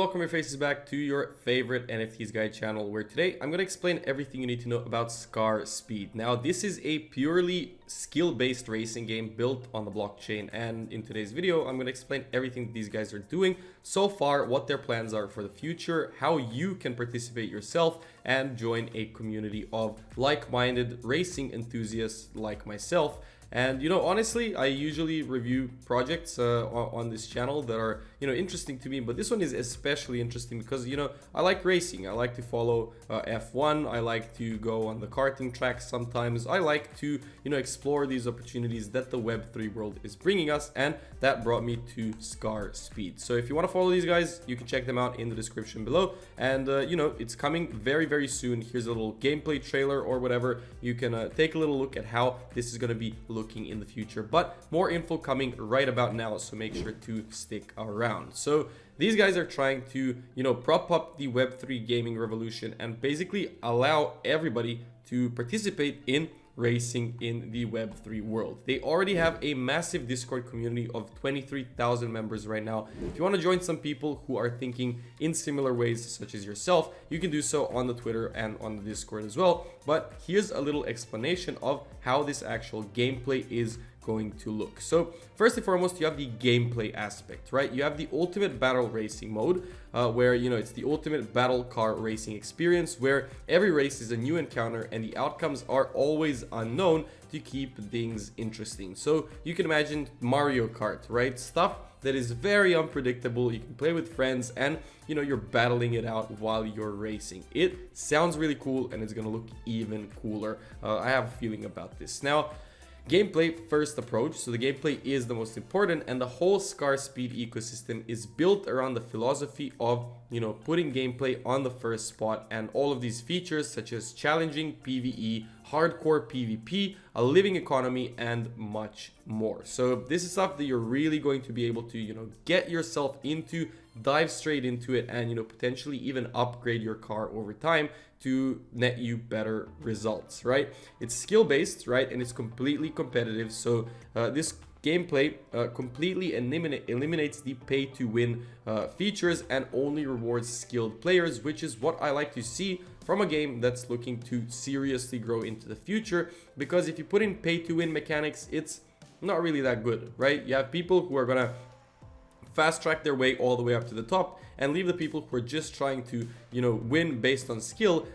welcome your faces back to your favorite NFTs guide channel, where today I'm going to explain everything you need to know about 𝗔𝗟𝗟. Now, this is a purely skill-based racing game built on the blockchain, and in today's video I'm going to explain everything these guys are doing so far, what their plans are for the future, how you can participate yourself and join a community of like-minded racing enthusiasts like myself. And honestly, I usually review projects on this channel that are interesting to me, but this one is especially interesting because I like racing. I like to follow F1. I like to go on the karting tracks sometimes. I like to explore these opportunities that the Web3 world is bringing us, and that brought me to 𝗔𝗟𝗟. So if you want to follow these guys, you can check them out in the description below. And it's coming very soon. Here's a little gameplay trailer or whatever. You can take a little look at how this is going to be looking in the future, but more info coming right about now, so make sure to stick around. So these guys are trying to prop up the Web3 gaming revolution and basically allow everybody to participate in racing in the Web3 world. They already have a massive Discord community of 23,000 members right now. If you want to join some people who are thinking in similar ways such as yourself, you can do so on the Twitter and on the Discord as well. But here's a little explanation of how this actual gameplay is going to look. So first and foremost, you have the gameplay aspect, right? You have the ultimate battle racing mode, where it's the ultimate battle car racing experience, where every race is a new encounter and the outcomes are always unknown to keep things interesting. So you can imagine Mario Kart, right? Stuff that is very unpredictable. You can play with friends and you're battling it out while you're racing. It sounds really cool, and it's gonna look even cooler. I have a feeling about this. Now, gameplay first approach. So the gameplay is the most important, and the whole 𝗔𝗟𝗟 ecosystem is built around the philosophy of putting gameplay on the first spot, and all of these features such as challenging PvE, hardcore PvP, a living economy, and much more. So this is stuff that you're really going to be able to get yourself into, dive straight into it, and potentially even upgrade your car over time to net you better results, right? It's skill based, right? And it's completely competitive. So this gameplay completely eliminates the pay to win features and only rewards skilled players, which is what I like to see from a game that's looking to seriously grow into the future. Because if you put in pay to win mechanics, it's not really that good, right? You have people who are gonna fast track their way all the way up to the top, and leave the people who are just trying to win based on skill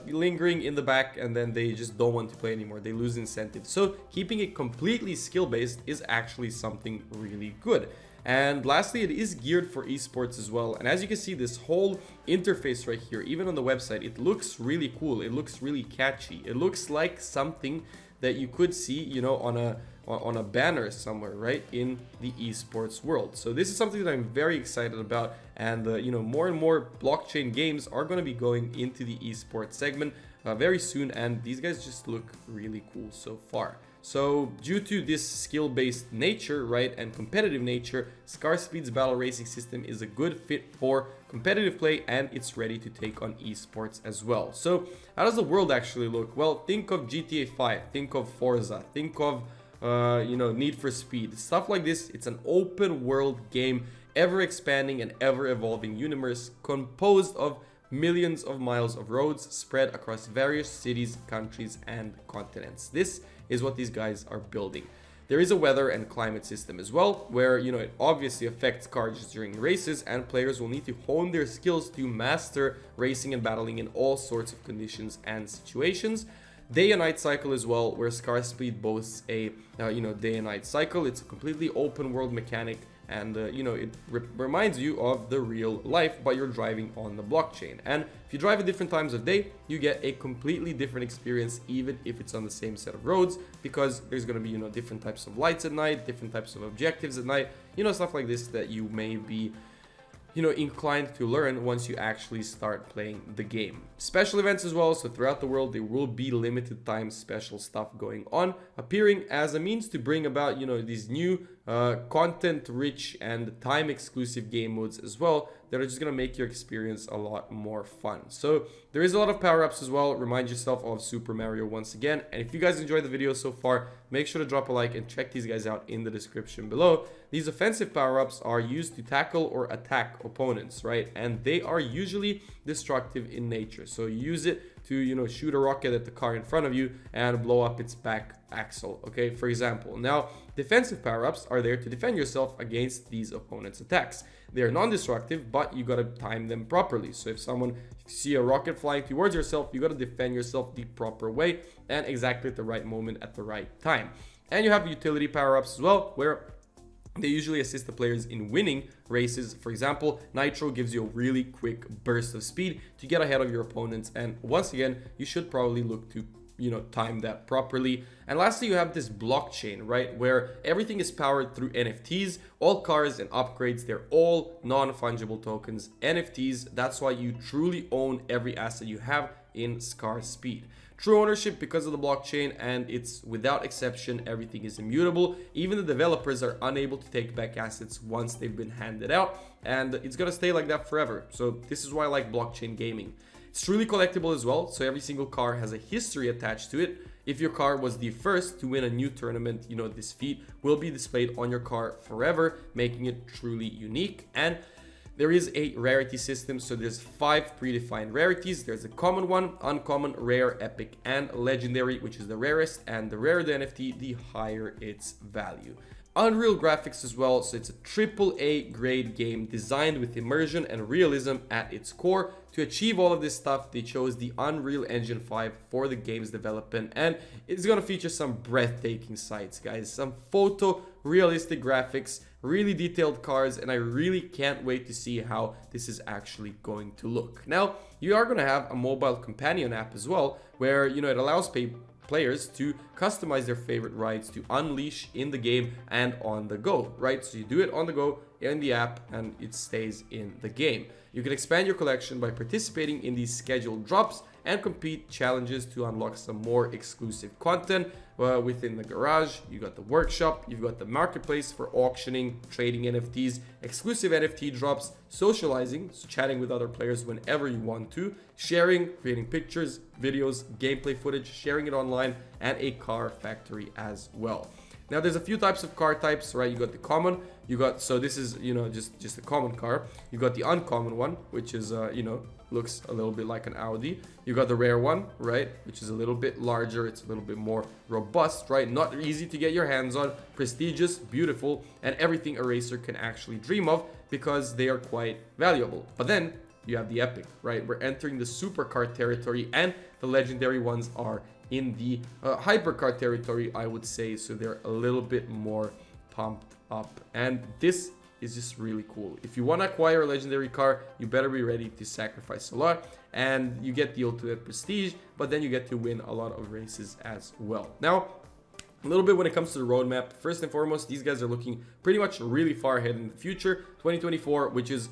lingering in the back, and then they just don't want to play anymore. They lose incentive. So keeping it completely skill based is actually something really good. And lastly, it is geared for esports as well. And as you can see, this whole interface right here, even on the website, it looks really cool. It looks really catchy. It looks like something that you could see on a banner somewhere, right, in the esports world. So this is something that I'm very excited about, and more and more blockchain games are going to be going into the esports segment very soon, and these guys just look really cool so far. So due to this skill-based nature, right, and competitive nature, 𝗔𝗟𝗟's battle racing system is a good fit for competitive play, and it's ready to take on esports as well. So how does the world actually look? Well, think of GTA 5, think of Forza, think of Need for Speed, stuff like this. It's an open world game, ever expanding and ever evolving universe composed of millions of miles of roads spread across various cities, countries, and continents. This is what these guys are building. There is a weather and climate system as well, where it obviously affects cars during races, and players will need to hone their skills to master racing and battling in all sorts of conditions and situations. Day and night cycle as well, where 𝗔𝗟𝗟 boasts a day and night cycle. It's a completely open world mechanic, and it reminds you of the real life, but you're driving on the blockchain. And if you drive at different times of day, you get a completely different experience, even if it's on the same set of roads, because there's going to be different types of lights at night, different types of objectives at night, stuff like this that you may be inclined to learn once you actually start playing the game. Special events as well, so throughout the world there will be limited time special stuff going on, appearing as a means to bring about these new content rich and time exclusive game modes as well that are just going to make your experience a lot more fun. So there is a lot of power-ups as well. Remind yourself of Super Mario once again. And if you guys enjoyed the video so far, make sure to drop a like and check these guys out in the description below. These offensive power-ups are used to tackle or attack opponents, right? And they are usually destructive in nature. So use it to, you know, shoot a rocket at the car in front of you and blow up its back axle, okay, for example. Now, defensive power-ups are there to defend yourself against these opponents' attacks. They are non-destructive, but you gotta time them properly. So if you see a rocket flying towards yourself, you gotta defend yourself the proper way and exactly at the right moment at the right time. And you have utility power-ups as well, where they usually assist the players in winning races. For example, Nitro gives you a really quick burst of speed to get ahead of your opponents. And once again, you should probably look to, you know, time that properly. And lastly, you have this blockchain, right, where everything is powered through NFTs. All cars and upgrades, they're all non-fungible tokens, NFTs. That's why you truly own every asset you have in Scar Speed. True ownership because of the blockchain, and it's without exception, everything is immutable. Even the developers are unable to take back assets once they've been handed out, and it's gonna stay like that forever. So this is why I like blockchain gaming. It's truly collectible as well, so every single car has a history attached to it. If your car was the first to win a new tournament, you know, this feat will be displayed on your car forever, making it truly unique. And there is a rarity system, so there's 5 predefined rarities. There's a common one, uncommon, rare, epic, and legendary, which is the rarest, and the rarer the NFT, the higher its value. Unreal graphics as well, so it's a AAA grade game designed with immersion and realism at its core. To achieve all of this stuff, they chose the Unreal Engine 5 for the game's development, and it's gonna feature some breathtaking sights, guys. Some photo-realistic graphics, really detailed cars, and I really can't wait to see how this is actually going to look. Now, you are gonna have a mobile companion app as well, where, you know, it allows players to customize their favorite rides to unleash in the game and on the go, right? So you do it on the go in the app and it stays in the game. You can expand your collection by participating in these scheduled drops and compete challenges to unlock some more exclusive content within the garage. You got the workshop, you've got the marketplace for auctioning, trading NFTs, exclusive NFT drops, socializing, so chatting with other players whenever you want to, sharing, creating pictures, videos, gameplay footage, sharing it online, and a car factory as well. Now there's a few types of car types, right? You got the common, so this is, you know, just a common car. You got the uncommon one, which is, you know, looks a little bit like an Audi. You got the rare one, right, which is a little bit larger, it's a little bit more robust, right? Not easy to get your hands on, prestigious, beautiful, and everything a racer can actually dream of because they are quite valuable. But then you have the epic, right? We're entering the supercar territory, and the legendary ones are in the hypercar territory, I would say. So they're a little bit more pumped up, and this is just really cool. If you want to acquire a legendary car, you better be ready to sacrifice a lot, and you get the ultimate prestige, but then you get to win a lot of races as well. Now, a little bit when it comes to the roadmap, first and foremost, these guys are looking pretty much really far ahead in the future, 2024, which is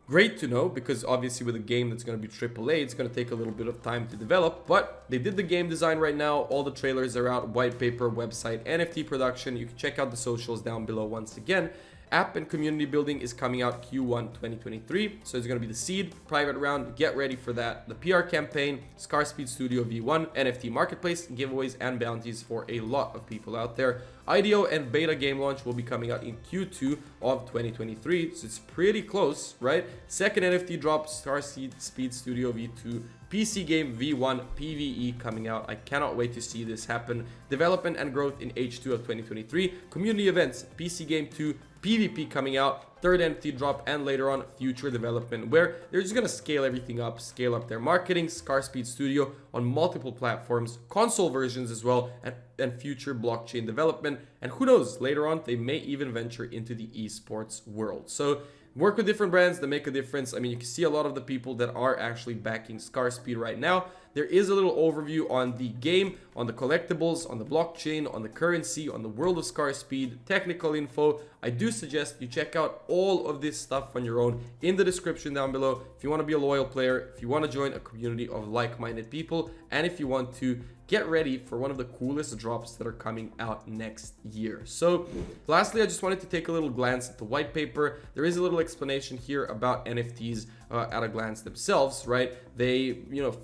great to know, because obviously with a game that's going to be AAA, it's going to take a little bit of time to develop, but they did the game design right now. All the trailers are out, white paper, website, NFT production. You can check out the socials down below once again. App and community building is coming out Q1 2023, so it's going to be the seed private round. Get ready for that. The PR campaign, Scar Speed Studio V1, NFT marketplace, giveaways and bounties for a lot of people out there. IDO and beta game launch will be coming out in Q2 of 2023, so it's pretty close, right? Second NFT drop, Scar Speed Studio V2, PC game V1 PvE coming out. I cannot wait to see this happen. Development and growth in H2 of 2023. Community events, PC game 2, PvP coming out, third NFT drop, and later on future development, where they're just gonna scale everything up, scale up their marketing, Scar Speed Studio on multiple platforms, console versions as well, and future blockchain development. And who knows, later on they may even venture into the esports world. So work with different brands that make a difference. I mean, you can see a lot of the people that are actually backing Scar Speed right now. there is a little overview on the game, on the collectibles, on the blockchain, on the currency, on the world of Scar Speed, technical info. I do suggest you check out all of this stuff on your own in the description down below if you want to be a loyal player, if you want to join a community of like-minded people, and if you want to get ready for one of the coolest drops that are coming out next year. So lastly, I just wanted to take a little glance at the white paper. There is a little explanation here about NFTs at a glance themselves, right? They,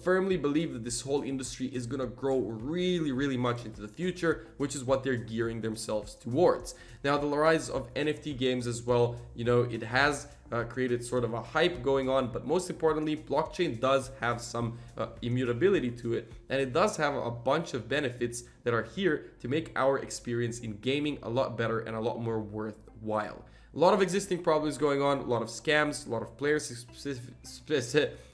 firmly believe that this whole industry is going to grow really, really much into the future, which is what they're gearing themselves towards. Now, the rise of NFT games as well, it has created sort of a hype going on, but most importantly, blockchain does have some immutability to it, and it does have a bunch of benefits that are here to make our experience in gaming a lot better and a lot more worthwhile. A lot of existing problems going on, a lot of scams, a lot of player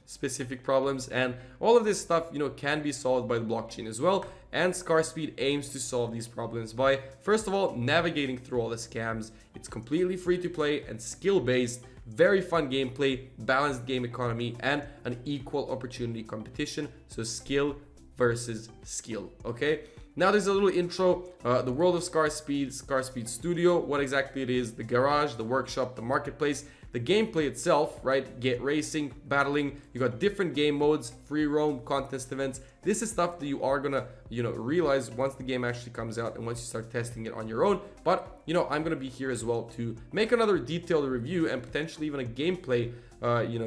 specific problems, and all of this stuff, can be solved by the blockchain as well. And ScarSpeed aims to solve these problems by, first of all, navigating through all the scams. It's completely free to play and skill-based, very fun gameplay, balanced game economy, and an equal opportunity competition. So skill versus skill, okay? Now there's a little intro, the world of ScarSpeed Studio, what exactly it is, the garage, the workshop, the marketplace, the gameplay itself, right? Get racing, battling, you got different game modes, free roam, contest events. This is stuff that you are gonna, realize once the game actually comes out and once you start testing it on your own. But, I'm gonna be here as well to make another detailed review and potentially even a gameplay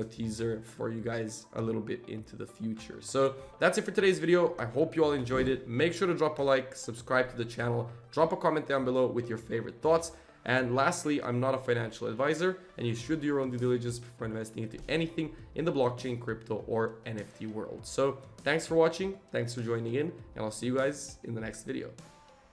teaser for you guys a little bit into the future. So that's it for today's video. I hope you all enjoyed it. Make sure to drop a like, subscribe to the channel, drop a comment down below with your favorite thoughts. And lastly, I'm not a financial advisor, and you should do your own due diligence before investing into anything in the blockchain, crypto, or NFT world. So thanks for watching, thanks for joining in, and I'll see you guys in the next video.